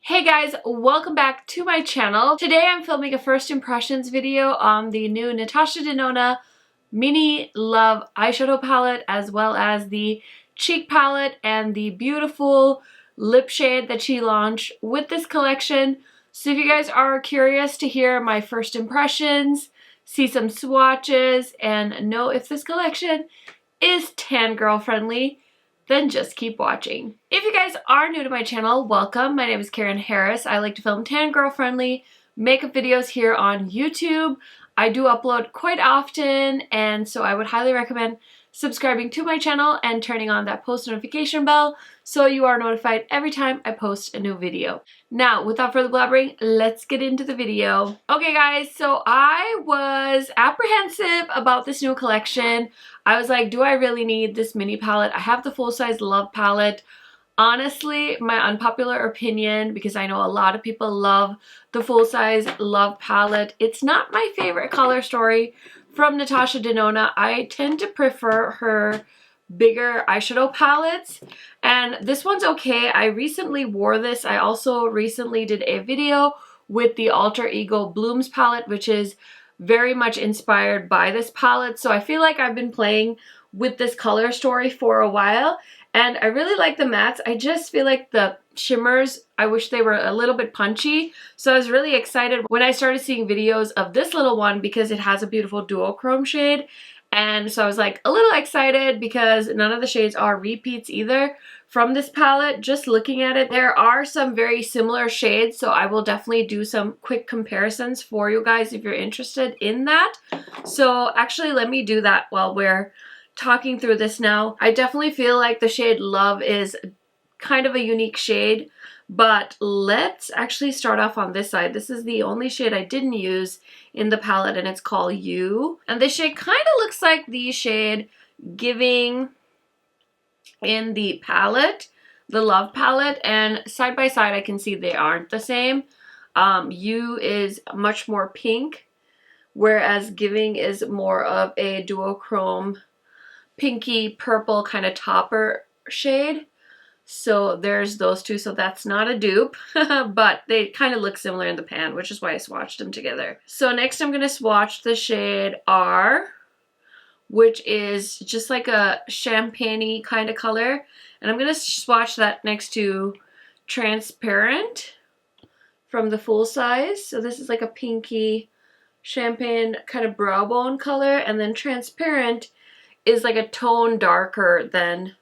Hey guys, welcome back to my channel. Today I'm filming a first impressions video on the new Natasha Denona Mini Love eyeshadow palette, as well as the cheek palette and the beautiful lip shade that she launched with this collection. So if you guys are curious to hear my first impressions, see some swatches, and know if this collection is tan girl friendly, then just keep watching. If you guys are new to my channel, welcome. My name is Karen Harris. I like to film tan girl friendly makeup videos here on YouTube. I do upload quite often, and so I would highly recommend subscribing to my channel and turning on that post notification bell so you are notified every time I post a new video. Now, without further blabbering, let's get into the video. Okay guys, so I was apprehensive about this new collection. I was like, do I really need this mini palette? I have the full-size Love palette. Honestly, my unpopular opinion, because I know a lot of people love the full-size Love palette, it's not my favorite color story from Natasha Denona. I tend to prefer her bigger eyeshadow palettes, and this one's okay. I recently wore this. I also recently did a video with the Alter Ego Blooms palette, which is very much inspired by this palette. So I feel like I've been playing with this color story for a while, and I really like the mattes. I just feel like the shimmers, I wish they were a little bit punchy. So I was really excited when I started seeing videos of this little one because it has a beautiful duochrome shade. And so I was like a little excited because none of the shades are repeats either from this palette. Just looking at it, there are some very similar shades, so I will definitely do some quick comparisons for you guys if you're interested in that. So actually, let me do that while we're talking through this now. I definitely feel like the shade Love is kind of a unique shade, but let's actually start off on this side. This is the only shade I didn't use in the palette, and it's called You. And this shade kind of looks like the shade Giving in the palette, the Love palette, and side by side I can see they aren't the same. You is much more pink, whereas Giving is more of a duochrome pinky purple kind of topper shade. So there's those two, so that's not a dupe, but they kind of look similar in the pan, which is why I swatched them together. So next I'm going to swatch the shade R, which is just like a champagne-y kind of color. And I'm going to swatch that next to Transparent from the full size. So this is like a pinky champagne kind of brow bone color, and then Transparent is like a tone darker than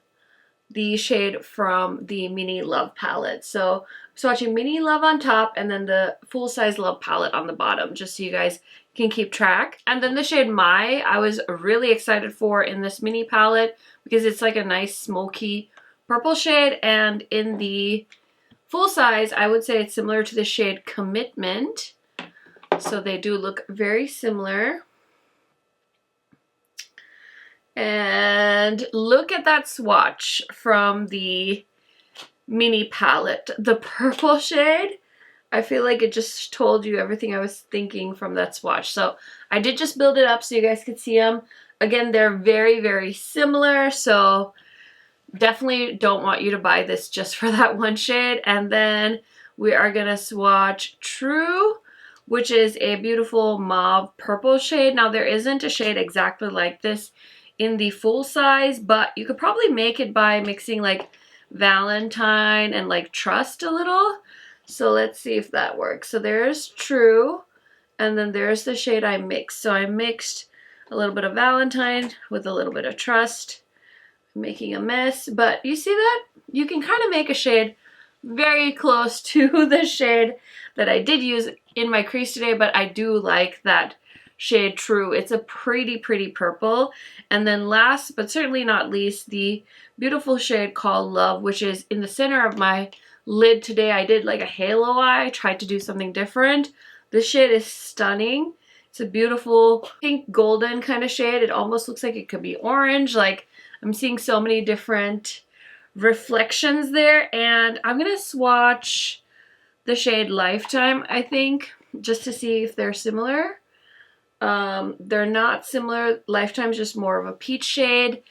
the shade from the Mini Love palette. So I'm swatching Mini Love on top and then the full-size Love palette on the bottom, just so you guys can keep track. And then the shade My, I was really excited for in this mini palette because it's like a nice smoky purple shade, and in the full size I would say it's similar to the shade Commitment. So they do look very similar. And look at that swatch from the mini palette. The purple shade, I feel like it just told you everything I was thinking from that swatch. So I did just build it up so you guys could see them. Again, they're very, very similar, so definitely don't want you to buy this just for that one shade. And then we are going to swatch True, which is a beautiful mauve purple shade. Now there isn't a shade exactly like this in the full size, but you could probably make it by mixing like Valentine and like Trust a little. So let's see if that works. So there's True, and then there's the shade I mixed. So I mixed a little bit of Valentine with a little bit of Trust, making a mess, but you see that? You can kind of make a shade very close to the shade that I did use in my crease today, but I do like that shade True. It's a pretty purple. And then last but certainly not least, the beautiful shade called Love, which is in the center of my lid today. I did like a halo eye, tried to do something different. This shade is stunning. It's a beautiful pink golden kind of shade. It almost looks like it could be orange. Like, I'm seeing so many different reflections there. And I'm gonna swatch the shade Lifetime, I think, just to see if they're similar. They're not similar. Lifetime's just more of a peach shade,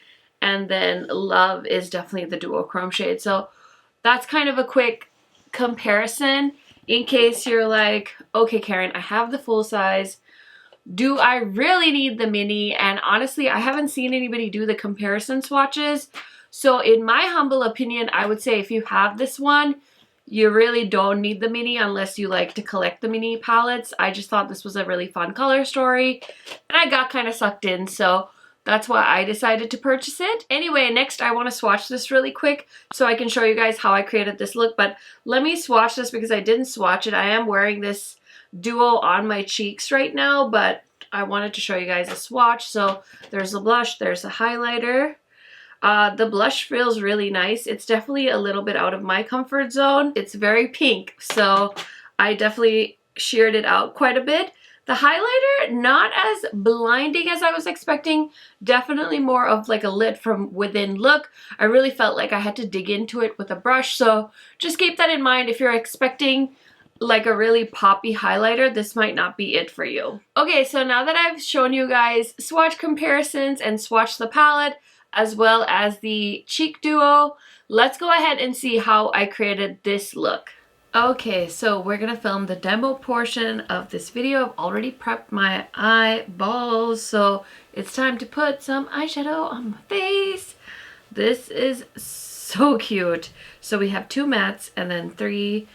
and then Love is definitely the duochrome shade. So that's kind of a quick comparison in case you're like, okay, Karen, I have the full size. Do I really need the mini? And honestly, I haven't seen anybody do the comparison swatches. So in my humble opinion, I would say if you have this one, you really don't need the mini unless you like to collect the mini palettes. I just thought this was a really fun color story and I got kind of sucked in, so that's why I decided to purchase it. Anyway, next I want to swatch this really quick so I can show you guys how I created this look. But let me swatch this because I didn't swatch it. I am wearing this duo on my cheeks right now, but I wanted to show you guys a swatch. So there's a blush, there's a highlighter. The blush feels really nice. It's definitely a little bit out of my comfort zone. It's very pink, so I definitely sheared it out quite a bit. The highlighter, not as blinding as I was expecting. Definitely more of like a lit from within look. I really felt like I had to dig into it with a brush, so just keep that in mind. If you're expecting like a really poppy highlighter, this might not be it for you. Okay, so now that I've shown you guys swatch comparisons and swatch the palette, as well as the cheek duo, let's go ahead and see how I created this look. Okay, so we're gonna film the demo portion of this video. I've already prepped my eyeballs, so it's time to put some eyeshadow on my face. This is so cute. So we have 2 mattes and then 3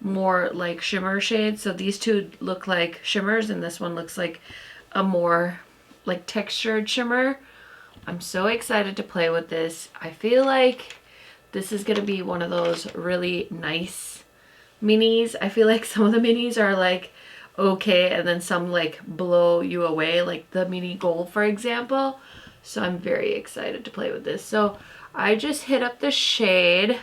more like shimmer shades. So these 2 look like shimmers and this one looks like a more like textured shimmer. I'm so excited to play with this. I feel like this is gonna be one of those really nice minis. I feel like some of the minis are like okay and then some like blow you away, like the mini gold for example. So I'm very excited to play with this. So I just hit up the shade.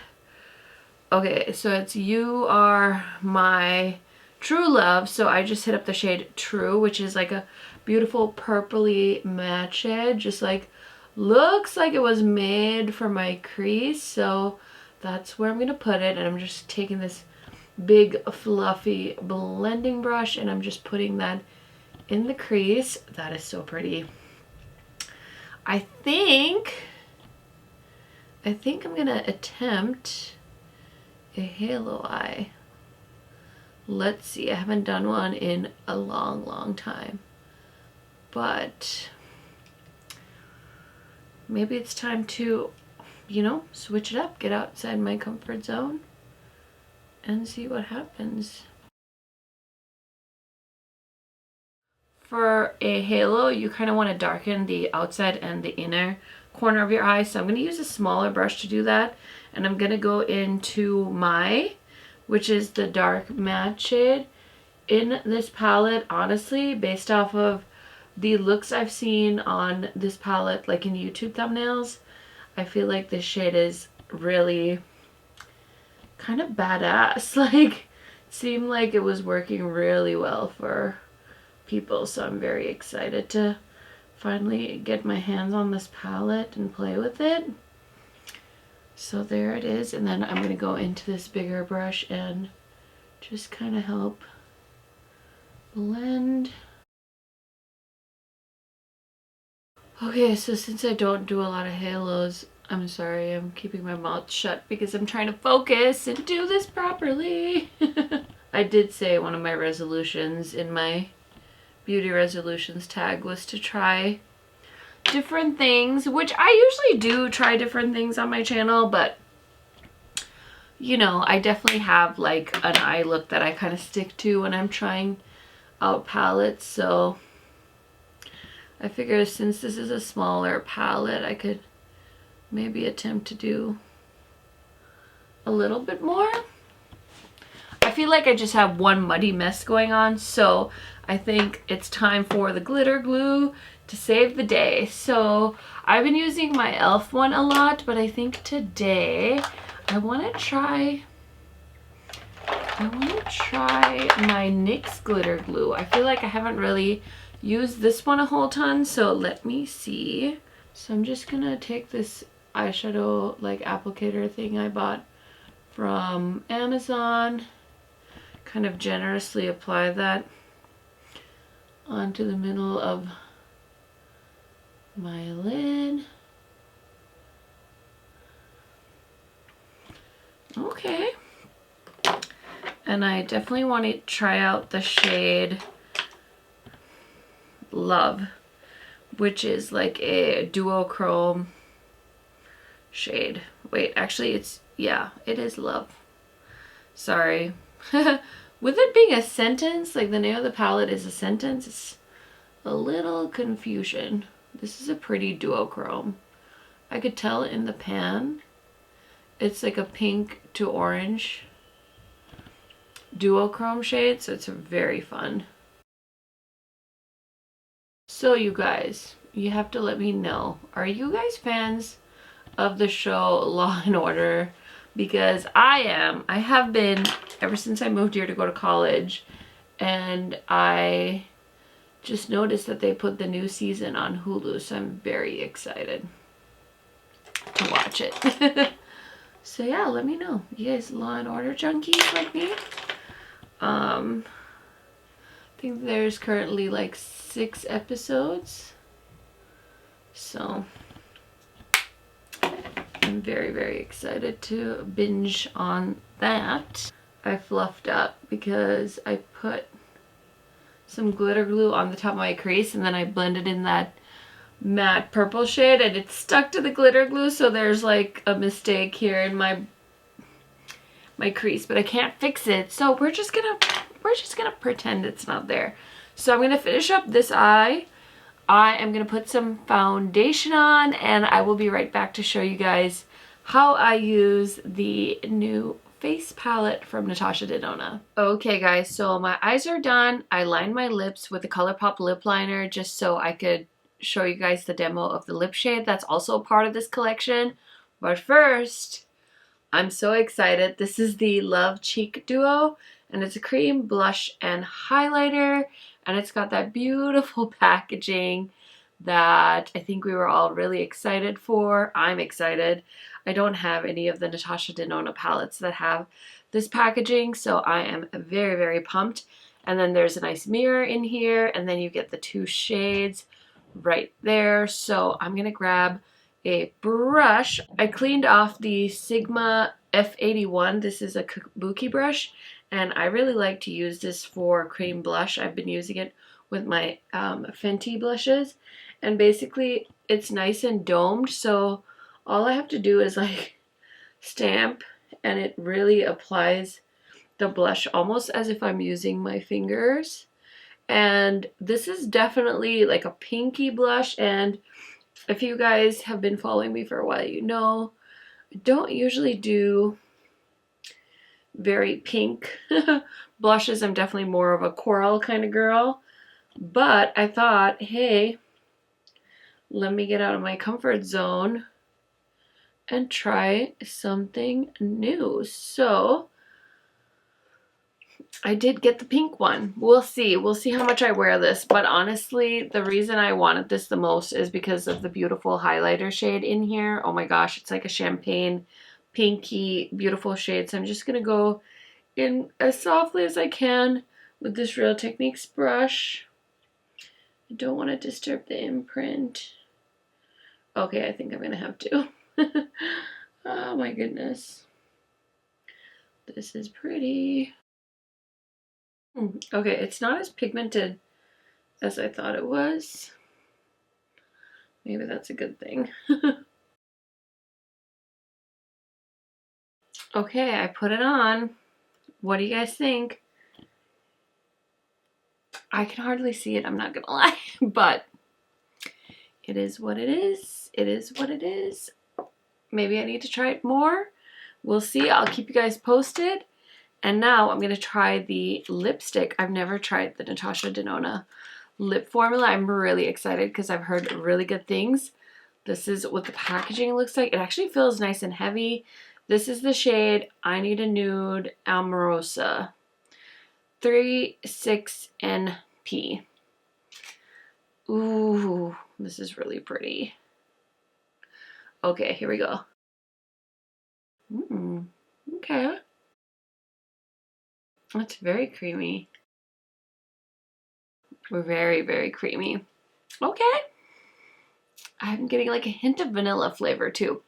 Okay, so it's You Are My True Love. So I just hit up the shade True, which is like a beautiful purpley matte shade, just like looks like it was made for my crease. So that's where I'm gonna put it, and I'm just taking this big fluffy blending brush and I'm just putting that in the crease. That is so pretty. I think I'm gonna attempt a halo eye. Let's see, I haven't done one in a long time, but maybe it's time to, you know, switch it up, get outside my comfort zone and see what happens. For a halo, you kind of want to darken the outside and the inner corner of your eye. So I'm going to use a smaller brush to do that. And I'm going to go into My, which is the dark matte shade in this palette. Honestly, based off of the looks I've seen on this palette, like in YouTube thumbnails, I feel like this shade is really kind of badass. Like, seemed like it was working really well for people. So I'm very excited to finally get my hands on this palette and play with it. So there it is. And then I'm going to go into this bigger brush and just kind of help blend. Okay, so since I don't do a lot of halos, I'm sorry, I'm keeping my mouth shut because I'm trying to focus and do this properly. I did say one of my resolutions in my beauty resolutions tag was to try different things, which I usually do try different things on my channel, but you know, I definitely have like an eye look that I kind of stick to when I'm trying out palettes. So I figure since this is a smaller palette, I could maybe attempt to do a little bit more. I feel like I just have one muddy mess going on, so I think it's time for the glitter glue to save the day. So I've been using my e.l.f. one a lot, but I think today I want to try my NYX glitter glue. I feel like I haven't really used this one a whole ton, so let me see. So I'm just gonna take this eyeshadow like applicator thing I bought from Amazon, kind of generously apply that onto the middle of my lid. Okay, And I definitely want to try out the shade Love, which is like a duochrome shade. Wait, actually it's, yeah, it is Love. Sorry. With it being a sentence, like the name of the palette is a sentence, it's a little confusion. This is a pretty duochrome. I could tell in the pan. It's like a pink to orange duochrome shade, so it's very fun. So you guys, you have to let me know, are you guys fans of the show Law and Order? Because I am. I have been ever since I moved here to go to college, and I just noticed that they put the new season on Hulu, so I'm very excited to watch it. So yeah, let me know. You guys Law and Order junkies like me? I think there's currently like 6 episodes. So I'm very, very excited to binge on that. I fluffed up because I put some glitter glue on the top of my crease and then I blended in that matte purple shade and it stuck to the glitter glue, so there's like a mistake here in my crease, but I can't fix it, so we're just gonna pretend it's not there. So I'm gonna finish up this eye. I am gonna put some foundation on and I will be right back to show you guys how I use the new face palette from Natasha Denona. Okay guys, so my eyes are done. I lined my lips with the ColourPop lip liner just so I could show you guys the demo of the lip shade that's also a part of this collection. But first, I'm so excited. This is the Love Cheek Duo, and it's a cream blush and highlighter, and it's got that beautiful packaging that I think we were all really excited for. I'm excited. I don't have any of the Natasha Denona palettes that have this packaging, so I am very, very pumped. And then there's a nice mirror in here, and then you get the 2 shades right there. So I'm gonna grab a brush. I cleaned off the Sigma F81. This is a kabuki brush, and I really like to use this for cream blush. I've been using it with my Fenty blushes, and basically it's nice and domed, so all I have to do is like stamp and it really applies the blush almost as if I'm using my fingers. And this is definitely like a pinky blush, and if you guys have been following me for a while, you know I don't usually do very pink blushes. I'm definitely more of a coral kind of girl. But I thought, hey, let me get out of my comfort zone and try something new. So I did get the pink one. We'll see. We'll see how much I wear this. But honestly, the reason I wanted this the most is because of the beautiful highlighter shade in here. Oh my gosh, it's like a champagne, pinky, beautiful shade. So I'm just going to go in as softly as I can with this Real Techniques brush. I don't want to disturb the imprint. Okay, I think I'm going to have to. Oh my goodness. This is pretty. Okay, it's not as pigmented as I thought it was. Maybe that's a good thing. Okay, I put it on. What do you guys think? I can hardly see it, I'm not gonna lie, but it is what it is. It is what it is. Maybe I need to try it more. We'll see. I'll keep you guys posted. And now I'm going to try the lipstick. I've never tried the Natasha Denona lip formula. I'm really excited because I've heard really good things. This is what the packaging looks like. It actually feels nice and heavy. This is the shade I Need a Nude Amorosa 36NP. Ooh, this is really pretty. Okay, here we go. Okay. That's very creamy. Very, very creamy. Okay. I'm getting like a hint of vanilla flavor too.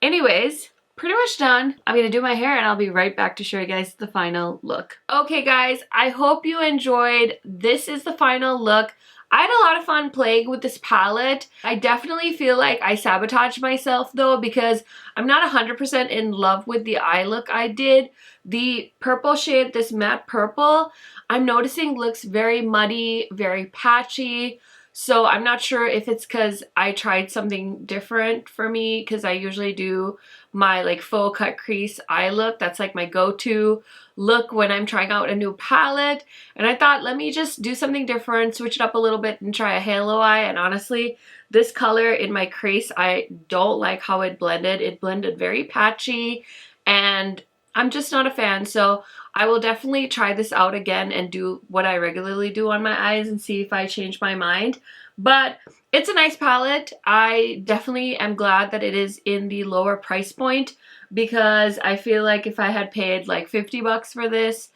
Anyways, pretty much done. I'm gonna do my hair and I'll be right back to show you guys the final look. Okay guys, I hope you enjoyed. This is the final look. I had a lot of fun playing with this palette. I definitely feel like I sabotaged myself though, because I'm not 100% in love with the eye look I did. The purple shade, this matte purple, I'm noticing looks very muddy, very patchy. So I'm not sure if it's because I tried something different for me, because I usually do my like faux cut crease eye look. That's like my go-to look when I'm trying out a new palette. And I thought, let me just do something different, switch it up a little bit and try a halo eye. And honestly, this color in my crease, I don't like how it blended. It blended very patchy and I'm just not a fan. So I will definitely try this out again and do what I regularly do on my eyes and see if I change my mind. But it's a nice palette. I definitely am glad that it is in the lower price point, because I feel like if I had paid like 50 bucks for this,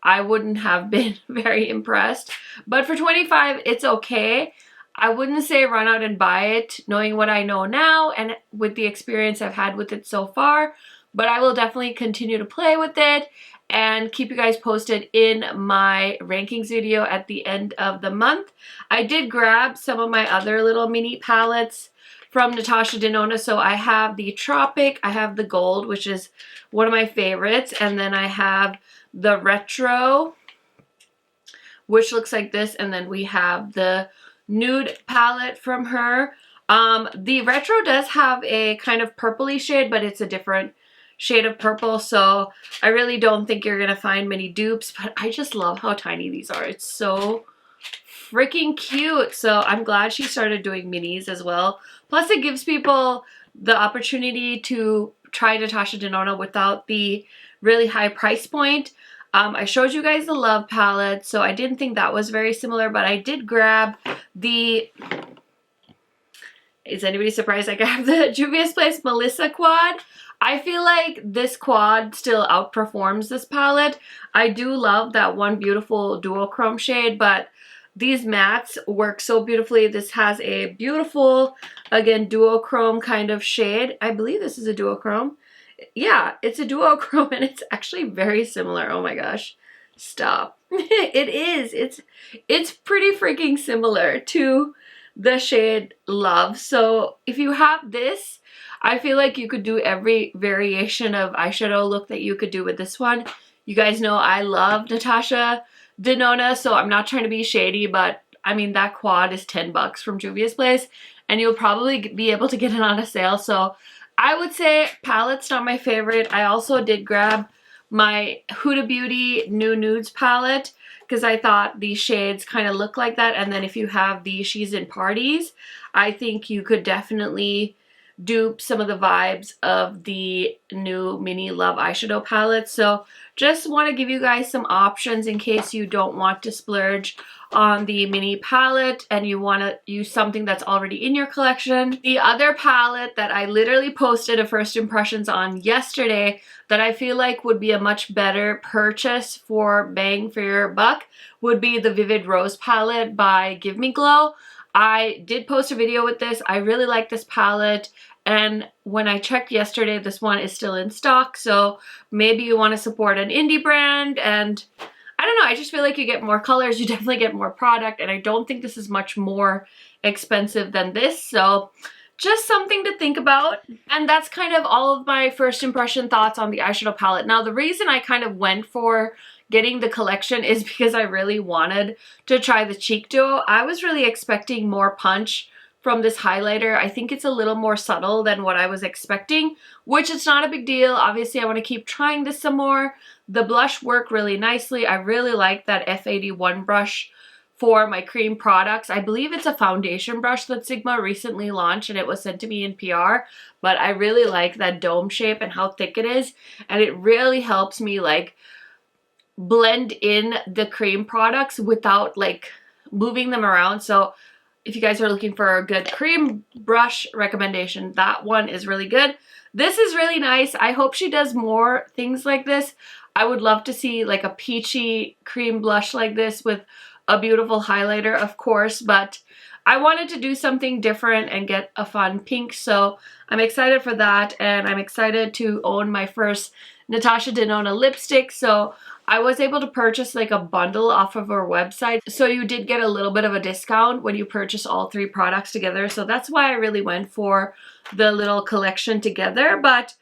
I wouldn't have been very impressed. But for 25, it's okay. I wouldn't say run out and buy it, knowing what I know now and with the experience I've had with it so far. But I will definitely continue to play with it and keep you guys posted in my rankings video at the end of the month. I did grab some of my other little mini palettes from Natasha Denona. So I have the Tropic, I have the Gold, which is one of my favorites, and then I have the Retro, which looks like this, and then we have the Nude palette from her. The Retro does have a kind of purpley shade, but it's a different shade of purple, so I really don't think you're gonna find many dupes, but I just love how tiny these are. It's so freaking cute. So I'm glad she started doing minis as well. Plus it gives people the opportunity to try Natasha Denona without the really high price point. I showed you guys the Love palette, so I didn't think that was very similar, but I did grab the, is anybody surprised I grabbed the Juvia's Place Melissa quad? I feel like this quad still outperforms this palette. I do love that one beautiful duochrome shade, but these mattes work so beautifully. This has a beautiful, again, duochrome kind of shade. I believe this is a duochrome. Yeah, it's a duochrome and it's actually very similar. Oh my gosh. Stop. It is. It's pretty freaking similar to the shade Love. So if you have this, I feel like you could do every variation of eyeshadow look that you could do with this one. You guys know I love Natasha Denona, so I'm not trying to be shady, but I mean, that quad is 10 bucks from Juvia's Place, and you'll probably be able to get it on a sale. So I would say palette's not my favorite. I also did grab my Huda Beauty New Nudes palette because I thought these shades kind of look like that. And then if you have the She's in Parties, I think you could definitely dupe some of the vibes of the new Mini Love eyeshadow palette. So just want to give you guys some options in case you don't want to splurge on the mini palette and you want to use something that's already in your collection. The other palette that I literally posted a first impressions on yesterday that I feel like would be a much better purchase for bang for your buck would be the Vivid Rose palette by Give Me Glow. I did post a video with this. I really like this palette, and when I checked yesterday, this one is still in stock, so maybe you want to support an indie brand, and I don't know, I just feel like you get more colors, you definitely get more product, and I don't think this is much more expensive than this, so just something to think about. And that's kind of all of my first impression thoughts on the eyeshadow palette. Now, the reason I kind of went for getting the collection is because I really wanted to try the cheek duo. I was really expecting more punch from this highlighter. I think it's a little more subtle than what I was expecting, which it's not a big deal. Obviously, I want to keep trying this some more. The blush worked really nicely. I really like that F81 brush for my cream products. I believe it's a foundation brush that Sigma recently launched and it was sent to me in PR, but I really like that dome shape and how thick it is, and it really helps me like blend in the cream products without like moving them around. So if you guys are looking for a good cream brush recommendation, that one is really good. This is really nice. I hope she does more things like this. I would love to see like a peachy cream blush like this with a beautiful highlighter, of course, but I wanted to do something different and get a fun pink, so I'm excited for that, and I'm excited to own my first Natasha Denona lipstick. So I was able to purchase like a bundle off of her website, so you did get a little bit of a discount when you purchase all 3 products together. So that's why I really went for the little collection together. But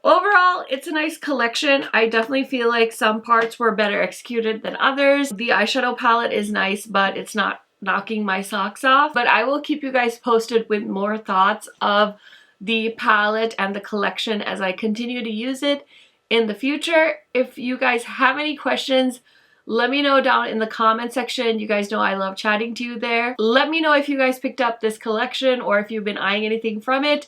overall, it's a nice collection. I definitely feel like some parts were better executed than others. The eyeshadow palette is nice, but it's not knocking my socks off. But I will keep you guys posted with more thoughts of the palette and the collection as I continue to use it in the future. If you guys have any questions, let me know down in the comment section. You guys know I love chatting to you there. Let me know if you guys picked up this collection or if you've been eyeing anything from it.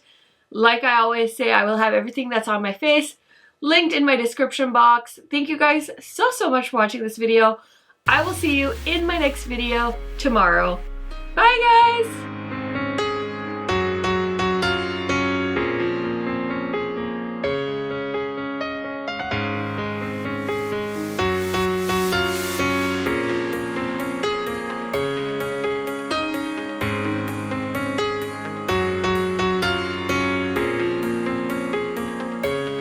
Like I always say, I will have everything that's on my face linked in my description box. Thank you guys so much for watching this video. I will see you in my next video tomorrow. Bye guys!